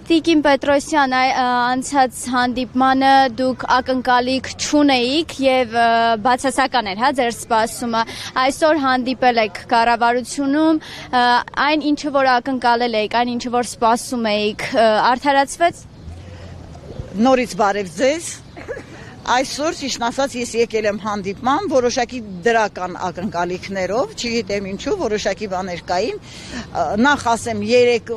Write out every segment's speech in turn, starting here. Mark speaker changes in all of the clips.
Speaker 1: Տիկին Պետրոսյան, անցած հանդիպմանը դուք ակնկալիք չունեիք եւ բացասական էր, հա, ձեր սպասումը։ Այսօր հանդիպել եք կառավարությունում, այն ինչը որ ակնկալել էիք, այն ինչը որ սպասում էիք, արդարացվեց։
Speaker 2: Նորից բարև ձեզ։ Այսօր ճիշտ ասած ես եկել եմ հանդիպման որոշակի դրական ակնկալիքներով, չգիտեմ ինչու, որոշակի բաներ կային։ Նախ ասեմ, երեք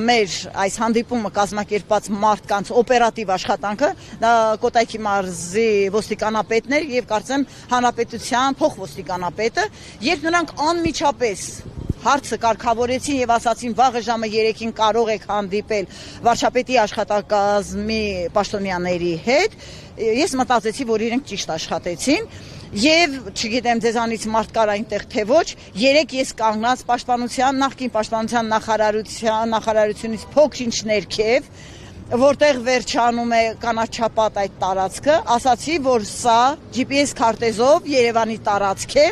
Speaker 2: մեր այս հանդիպումը կազմակերպած մարդկանց օպերատիվ աշխատանքը, դա Կոտայքի մարզի ոստիկանապետն էր եւ կարծեմ հանրապետության փոխոստիկանապետը, երբ նրանք անմիջապես հարցը կարգավորեցին եւ ասացին վաղը ժամը 3-ին կարող եք հանդիպել վարչապետի աշխատակազմի պաշտոնյաների հետ, ես մտածեցի, որ իրենք ճիշտ աշխատեցին եւ չգիտեմ ձեզանից մարդ կար այնտեղ թե ոչ, 3 ես կանգնած պաշտպանության նախկին պաշտպանության նախարարությունից փոքր-ինչ ներքև, որտեղ վերջանում է կանաչապատ այդ տարածքը, ասացի, որ սա GPS քարտեզով Երևանի տարածք է։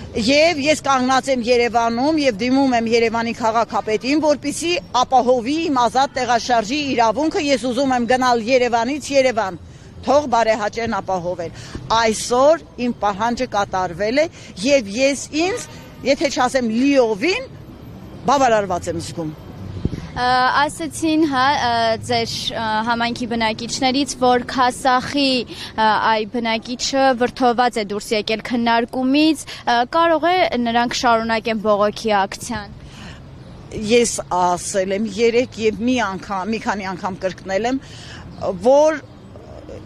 Speaker 2: Եվ ես կանգնած եմ Երևանում եւ դիմում եմ Երևանի քաղաքապետին, որպեսզի ապահովի իմ ազատ տեղաշարժի իրավունքը, ես ուզում եմ գնալ Երևանից Երևան, թող բարեհաճեն ապահովել։ Այսօր իմ պահանջը կատարվել է եւ ես ինձ, եթե չասեմ լիովին, բավարարված եմ զգում։
Speaker 1: Ասացին, հա, ձեր համայնքի բնակիչներից, որ Քասախի այ բնակիչը վրդոված է դուրս եկել քննարկումից, կարող է նրանք շարունակեն բողոքի ակցիան։
Speaker 2: Ես ասել եմ 3 եւ մի քանի անգամ կրկնել եմ, որ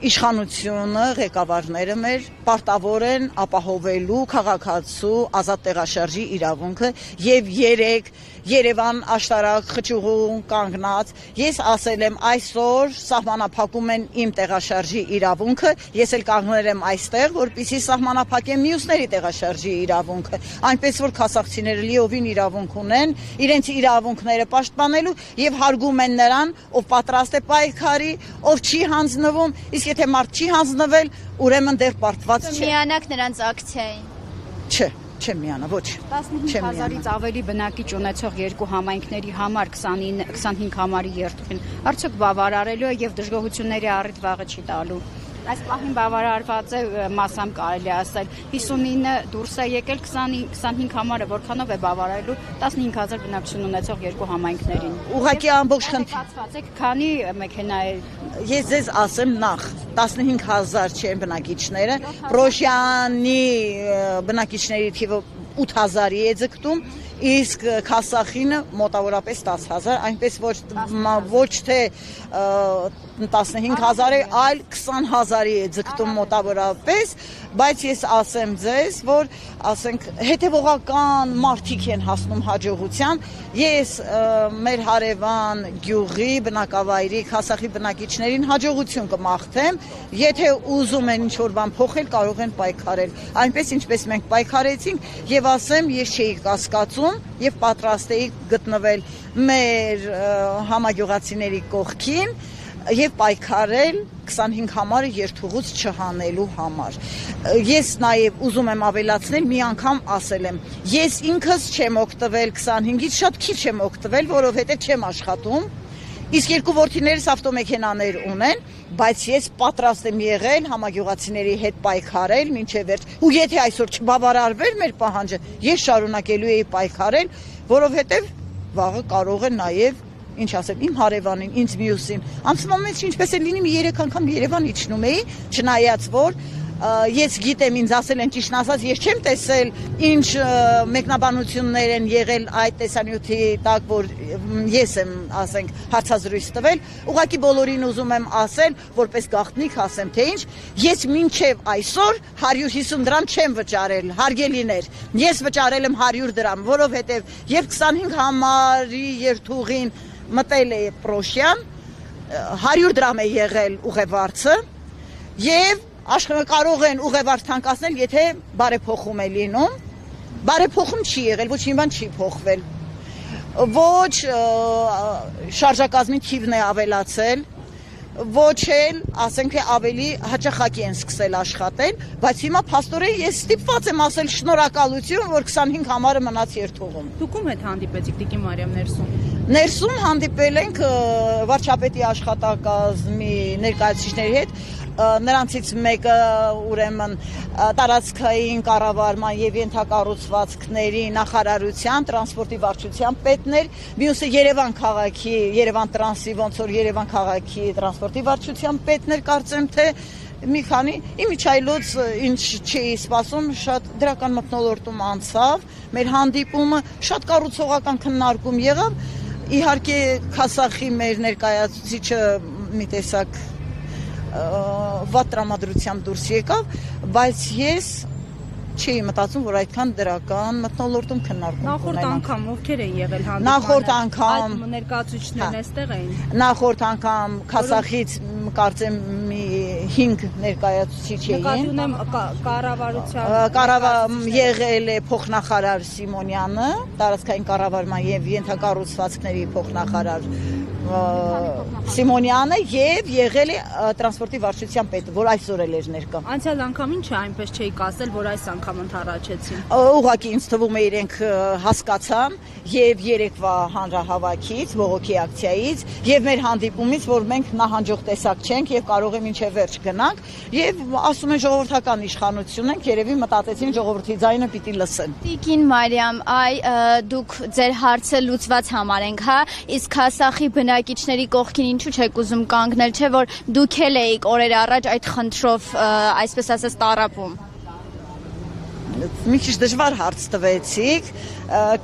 Speaker 2: իշխանությունը, ղեկավարները մեր պարտավոր են ապահովելու քաղաքացու ազատ տեղաշարժի իրավունքը եւ 3 Երևան աշտարակ խճուղուն կանգնած ես ասել եմ այսօր սահմանափակում են իմ տեղաշարժի իրավունքը, ես էլ կանգնել եմ այստեղ, որպեսզի սահմանափակեմ մյուսների տեղաշարժի իրավունքը, այնպես որ քասախցիները լիովին իրավունք ունեն իրենց իրավունքները պաշտպանելու եւ հարգում են նրան, ով պատրաստ է պայքարի, ով չի հանձնվում, իսկ եթե մարդ չի հանձնվել, ուրեմն դեռ պարտված չէ։
Speaker 1: Միանաք նրանց ակցիային։
Speaker 2: Չէ, չեմ միանա, ոչ։
Speaker 3: 15000-ից ավելի բնակիչ ունեցող երկու համայնքների համար 25 համարի երթուղին արդյոք բավարարելու է եւ դժգոհությունների առիթ վաղը չի տալու։ Այս պահին բավարարված է մասամբ կարելի ասել 59 դուրս է եկել 25 համարը որքանով է բավարարելու 15000 բնակչություն ունեցող երկու համայնքներին։
Speaker 2: Ուղղակի ամբողջ խնդիրը
Speaker 3: քանի մեքենա է։
Speaker 2: Ես ձեզ ասեմ նախ 15000 չեն բնակիչները, Պրոշյանի բնակիչների թիվը 8000-ի է ձգտում, իսկ Քասախինը մոտավորապես 10000, այնպես ոչ թե 15000 է, այլ 20000-ի է ձգտում մոտավորապես, բայց ես ասեմ ձեզ, որ ասենք հետևողական մարդիկ են հասնում հաջողության, ես մեր հարևան գյուղի բնակավայրի Քասախի բնակիչներին հաջողություն կմաղթեմ, եթե ուզում են ինչ-որ բան փոխել, կարող են պայքարել, այնպես ինչպես մենք պայքարեցինք եւ ասեմ, ես չէի կասկածում եւ պատրաստ էի գտնվել մեր համագյուղացիների կողքին եւ պայքարել 25 համարը երթուղուց չհանելու համար։ Ես նաեւ ուզում եմ ավելացնել, մի անգամ ասել եմ, ես ինքս չեմ օգտվել 25-ից շատ քիչ եմ օգտվել, որովհետեւ չեմ աշխատում, իսկ երկու որդիներս ավտոմեքենաներ ունեն, բայց ես պատրաստ եմ եղել համագյուղացիների հետ պայքարել մինչև վերջ։ Ու եթե այսօր չբավարարվեր մեր պահանջը, ես շարունակելու էի պայքարել, որովհետեւ վաղը կարող է նաեւ ինչ ասեմ, իմ հարևանին, ինձ մյուսին։ Անցման մեջ ինչպես է լինի, մի 3 անգամ Երևան իջնում էի, չնայած որ ես գիտեմ, ինձ ասել են ճիշտ ասած, ես չեմ տեսել ինչ մեկնաբանություններ են եղել այդ տեսանյութի տակ, որ ես եմ, ասենք, հարցազրույց տվել, ուղղակի բոլորին ուզում եմ ասել, որպես գաղտնիք ասեմ, թե ինչ, ես մինչև այսօր 150 դրամ չեմ վճարել, հարգելիներ, ես վճարել եմ 100 դրամ, որովհետև երբ 25 համարի երթուղին մտել է Պրոշյան, 100 դրամ է եղել ուղևորցը եւ կարող են ուղևորդ թանկացնել, եթե բարեփոխում է լինում, բարեփոխում չի եղել, ոչ մի բան չի փոխվել, ոչ շարժակազմի թիվն է ավելացել, ոչ էլ, ասենք թե ավելի հաճախակի են սկսել աշխատել, բայց հիմա փաստորեն ես ստիպված եմ ասել շնորհակալություն, որ 25 համարը մնաց երթուղում։
Speaker 4: Դուք ում հետ հանդիպեցիք Տիկին Մարիամ ներսում։
Speaker 2: Ներսում հանդիպել ենք վարչապետի աշխատակազմի ներկայացուցիչների հետ, նրանցից մեկը ուրեմն տարածքային կառավարման եւ ենթակառուցվածքների նախարարության տրանսպորտի վարչության պետն էր, մյուսը Երևան քաղաքի, Երևան տրանսի ոնց որ Երևան քաղաքի տրանսպորտի վարչության պետն էր, կարծեմ թե մի քանի իմիջայլոց ինչ չի սպասում, շատ դրական մթնոլորտում անցավ, մեր հանդիպումը շատ կառուցողական քննարկում եղավ, իհարկե Քասախի մեր ներկայացուցիչը մի տեսակ վատ տրամադրությամբ դուրս եկավ, բայց ես չի մտածում, որ այդքան դրական մթնոլորտում քննարկում
Speaker 4: Նախորդ անգամ ովքեր են եղել հանդիպանը։
Speaker 2: Նախորդ անգամ
Speaker 4: այդ ներկայացուցիչներն այստեղ էին։
Speaker 2: Նախորդ անգամ Քասախից կարծեմ մի 5 ներկայացուցիչ էին։
Speaker 4: Նկատի ունեմ կառավարության
Speaker 2: եղել է փոխնախարար Սիմոնյանը, տարածքային կառավարման եւ ենթակառուցվածքների փոխնախարար Սիմոնյանը եւ եղել է տրանսպորտի վարչության պետը, որ այսօր էլ էր ներկա։
Speaker 4: Անցյալ անգամ ինչ է այնպես չէի կասել, որ այս անգամ ընդառաջեցին։
Speaker 2: Ուղղակի ինձ թվում է իրենք հասկացան եւ երեկվա հանրահավաքից, բողոքի ակցիայից եւ մեր հանդիպումից, որ մենք նահանջող տեսակ չենք եւ կարող է մինչեւ վերջ գնանք եւ ասում են ժողովրդական իշխանություն ենք, երևի մտածեցին ժողովրդի ձայնը պիտի լսեն։
Speaker 1: Տիկին Մարիամ, դուք ձեր հարցը լուծված համարենք, հա, իսկ Քասախի բնակիչների կողքին ինչու չեք ուզում կանգնել, չէ՞ որ դուք էլ էիք օրեր առաջ այդ խնդրով, այսպես ասած, տառապում։
Speaker 2: Մի քիչ դժվար հարց տվեցիք,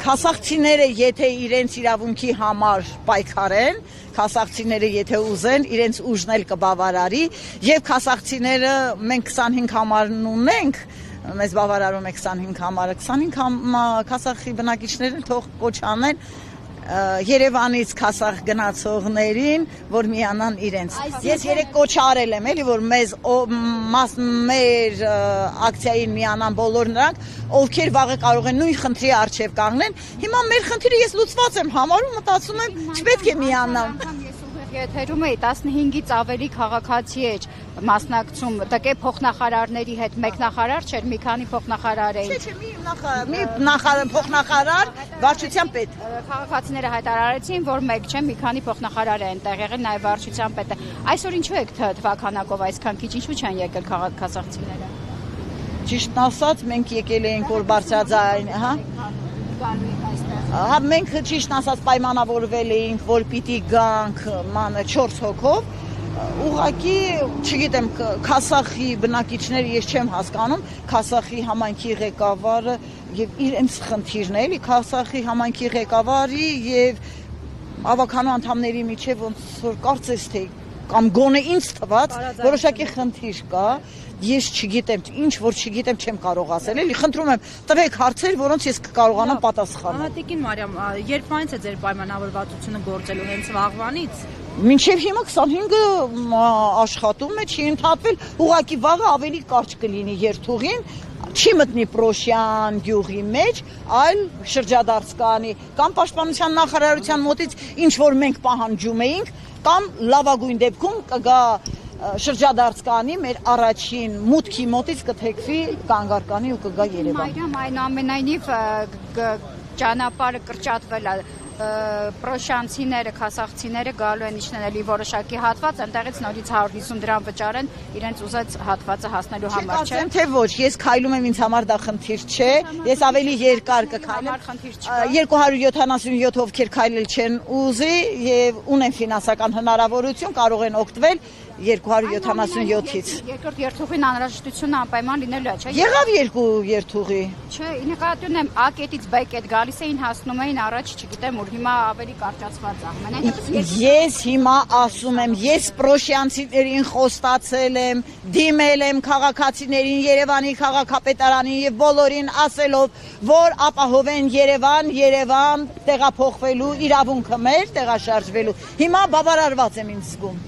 Speaker 2: քասախցիները եթե իրենց իրավունքի համար պայքարեն, քասախցիները եթե ուզեն, իրենց ուժն էլ կբավարարի, եւ քասախցիները մենք 25 համարն ունենք, մեզ բավարարում է 25 համարը, 25 քասախի բնակիչները թող կոչ անեն Երևանից Քասախ գնացողներին, որ միանան իրենց։ Ես երեք կոչ արել եմ, էլի որ մեր ակցիային միանան բոլոր նրանք, ովքեր վաղը կարող են նույն խնդրի առջև կանգնեն։ Հիմա մեր խնդիրը ես լուծված եմ համարում, մտածում եմ, չպետք է միանամ։
Speaker 3: Եթերում էի 15-ից ավելի քաղաքացի էր մասնակցում, դեպի փոխնախարարների հետ, մեկ նախարար չէր, մի քանի փոխնախարար էին։
Speaker 2: Չէ, մի փոխնախարար, վարչության պետ։
Speaker 3: Քաղաքացիները հայտարարեցին, որ մեկ չէ, մի քանի փոխնախարար են տեղ եղել, նաև վարչության պետը։ Այսօր ինչու եք թվականակով այսքան քիչ, ինչու չեն եկել քաղաքացիները։
Speaker 2: Ճիշտն ասած, մենք եկել էինք որ բարձրաձայն, հա։ Հա մենք ճիշտ ասած պայմանավորվել էինք, որ պիտի գանք 4 հոգով, ուղղակի, չգիտեմ, Քասախի բնակիչները ես չեմ հասկանում, Քասախի համայնքի ղեկավարը եւ իրենց խնդիրն է, էլի Քասախի համայնքի ղեկավարի եւ ավականու անդամների միջեւ ոնց որ կարծես թե կամ գոնե ինձ թված որոշակի խնդիր կա, ես չգիտեմ, ինչ որ չգիտեմ չեմ կարող ասել, էլի խնդրում եմ տվեք հարցեր, որոնց ես կկարողանամ պատասխանել։
Speaker 4: Տիկին Մարիամ, երբանից է ձեր պայմանավորվածությունը գործելու հենց վաղվանից։
Speaker 2: Մինչև հիմա 25-ը աշխատում է, չի ընդհատվել, ուղղակի վաղը ավելի կարճ կլինի երթուղին, չի մտնի Պրոշյան գյուղի մեջ, այլ շրջադարձ կանի, կամ պաշտպանության նախարարության մոտից ինչ որ մենք պահանջում էինք, կամ լավագույն դեպքում կգա շրջադարձ կանի մեր առաջին մուտքի մոտից կթեքվի կանգարկանի ու կգա Երևան։
Speaker 3: Մարիամ, այնուամենայնիվ ճանապարհը կրճատվել է, պրոշյանցիները, քասախցիները գալու են իջնելու որոշակի հատված, այնտեղից նորից 150 դրամ վճարեն իրենց ուզած հատվածը հասնելու համար, չէ՞։
Speaker 2: Չկասեմ թե ոչ, ես քայլում եմ, ինձ համար դա խնդիր չէ, ես ավելի երկար կքայլեմ, 277 ովքեր քայլել չեն ուզի եւ ունեն ֆինանսական հնարավորություն, կարող են օգտվել 277-ից։
Speaker 3: Երկրորդ երթուղին անհրաժեշտությունը անպայման լինելու է, չէ՞։
Speaker 2: Եղավ երկու երթուղի։
Speaker 3: Չէ, նկատի ունեմ A կետից B կետ գալիս էին, հասնում էին առաջ, չգիտեմ, ուր հիմա ավելի կարճացված է։
Speaker 2: Ես հիմա ասում եմ, ես պրոշյանցիներին խոստացել եմ, դիմել եմ քաղաքացիներին, Երևանի քաղաքապետարանին եւ բոլորին ասելով, որ ապահովեն Երևան տեղափոխվելու իրավունքը մեր, տեղաշարժվելու։ Հիմա բավարարված եմ ինձ զգում։